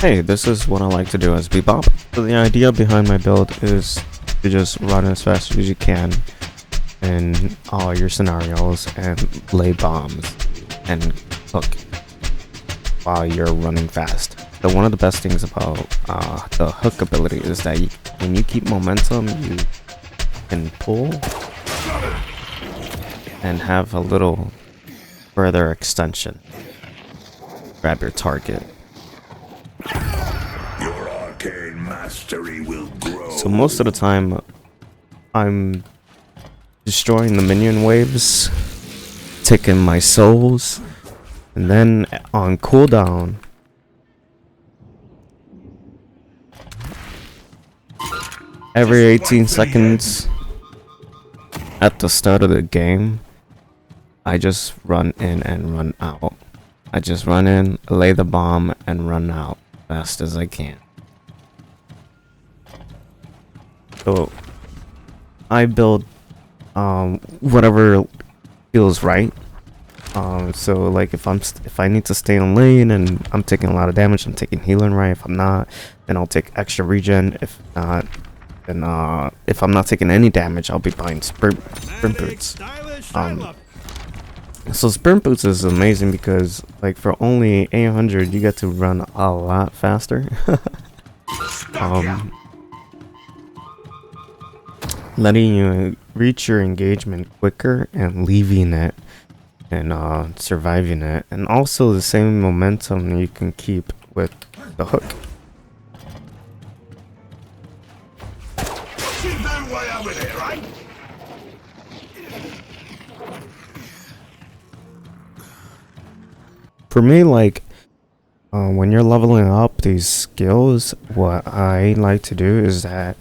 Hey, this is what I like to do as bebop. So the idea behind my build is to just run as fast as you can in all your scenarios and lay bombs and hook while you're running fast. So one of the best things about the hook ability is that when you keep momentum, you can pull and have a little further extension. Grab your target. Your arcane mastery will grow. So most of the time, I'm destroying the minion waves, taking my souls, and then on cooldown, every 18 seconds at the start of the game, I just run in and run out. I just run in, lay the bomb, and run out fast as I can. So I build whatever feels right. So like if I need to stay in lane and I'm taking a lot of damage, I'm taking healing right. If I'm not, then I'll take extra regen. If not, then if I'm not taking any damage, I'll be buying sprint boots. So sprint boots is amazing because like for only 800 you get to run a lot faster. Letting you reach your engagement quicker and leaving it and surviving it, and also the same momentum you can keep with the hook. For me, like when you're leveling up these skills, what I like to do is that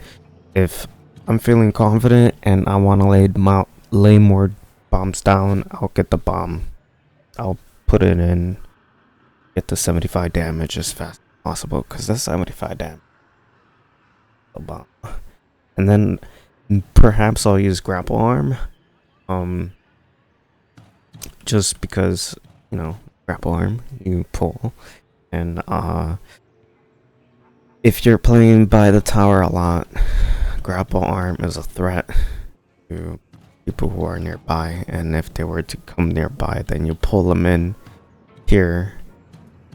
if I'm feeling confident and I want to lay more bombs down, I'll get the bomb. I'll put it in, get the 75 damage as fast as possible, because that's 75 damage. A bomb. And then perhaps I'll use grapple arm. Just because, you know, grapple arm, you pull. And if you're playing by the tower a lot, grapple arm is a threat to people who are nearby, and if they were to come nearby, then you pull them in here.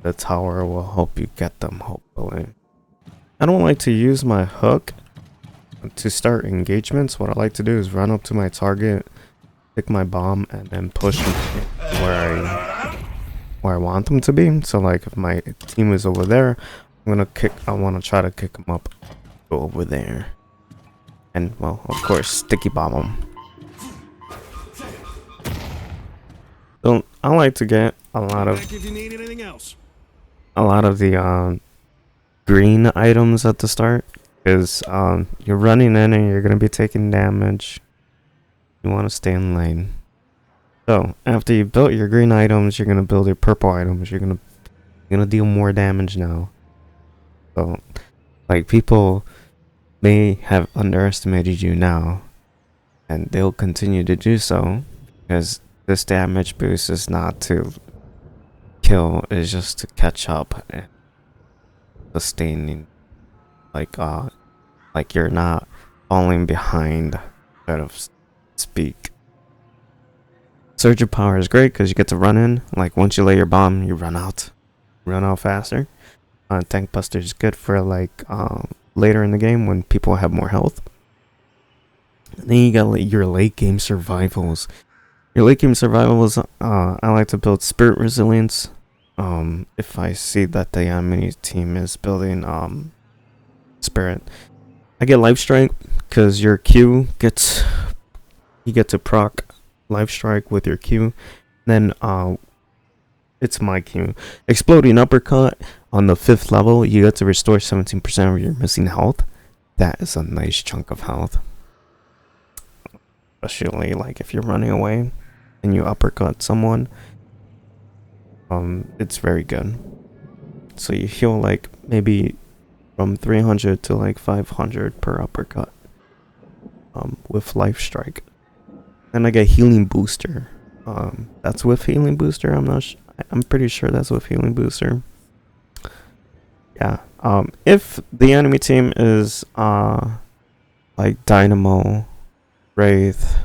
The tower will help you get them, hopefully. I don't like to use my hook to start engagements. What I like to do is run up to my target, pick my bomb, and then push them where I want them to be. So like if my team is over there, I want to try to kick them up, go over there. And well, of course, sticky bomb them. So I like to get a lot of the green items at the start, because you're running in and you're gonna be taking damage. You want to stay in lane. So after you built your green items, you're gonna build your purple items. You're gonna deal more damage now. So like people may have underestimated you now, and they'll continue to do so, because this damage boost is not to kill, it's just to catch up and sustaining, like you're not falling behind, so to speak. Surge of power is great because you get to run in, like once you lay your bomb you run out faster. Tank buster is good for like later in the game when people have more health. And then you got like your late game survivals. Your late game survivals, I like to build spirit resilience. If I see that the enemy team is building spirit, I get life strike because your Q gets, you get to proc life strike with your Q. Then it's my Q. Exploding uppercut on the 5th level, you get to restore 17% of your missing health. That is a nice chunk of health. Especially like if you're running away and you uppercut someone. It's very good. So you heal like maybe from 300 to like 500 per uppercut. With life strike. Then I get healing booster. That's with healing booster. I'm pretty sure that's with healing booster. Yeah. If the enemy team is like Dynamo, Wraith,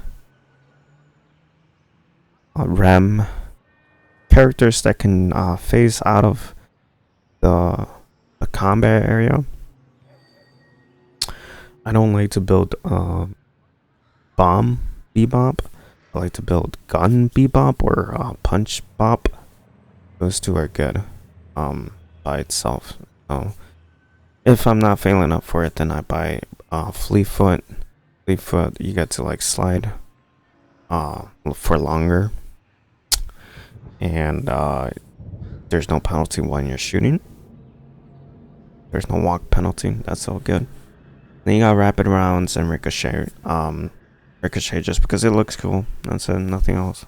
Rem, characters that can phase out of the combat area, I don't like to build bomb bebop. I like to build gun bebop or punch bop. Those two are good by itself. So if I'm not feeling up for it, then I buy Fleetfoot. Fleetfoot, you get to like slide for longer, and there's no penalty when you're shooting. There's no walk penalty. That's all good. Then you got rapid rounds and ricochet. Ricochet just because it looks cool. That's it. Nothing else.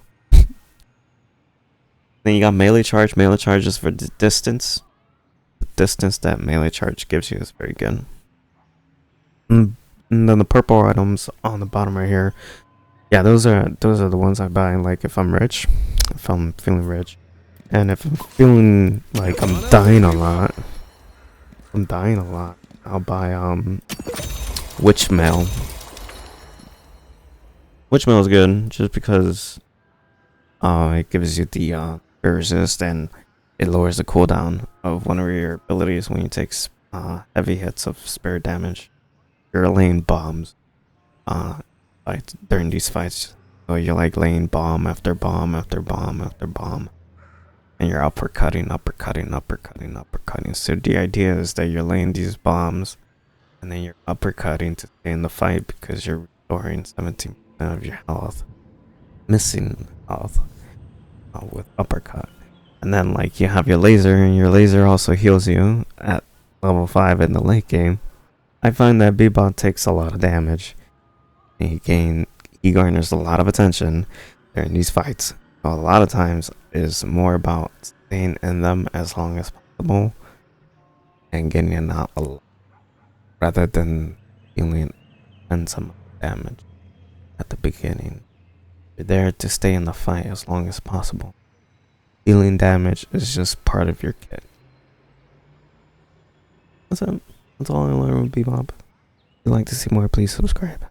Then you got melee charge. Melee charge is for the distance. The distance that melee charge gives you is very good. And then the purple items on the bottom right here. Yeah, those are the ones I buy. Like if I'm rich, if I'm feeling rich, and if I'm feeling like I'm dying a lot, I'll buy witch mail. Witch mail is good just because it gives you the resist and it lowers the cooldown of one of your abilities when you take heavy hits of spirit damage. You're laying bombs during these fights. So you're like laying bomb after bomb after bomb after bomb. And you're uppercutting. So the idea is that you're laying these bombs and then you're uppercutting to stay in the fight because you're restoring 17% of your health. Missing health with uppercut. And then like you have your laser, and your laser also heals you at level 5 in the late game. I find that bebop takes a lot of damage. And he garners a lot of attention during these fights. So a lot of times is more about staying in them as long as possible and getting it out a lot, rather than dealing some damage at the beginning. You're there to stay in the fight as long as possible. Dealing damage is just part of your kit. That's it. That's all I learned with bebop. If you'd like to see more, please subscribe.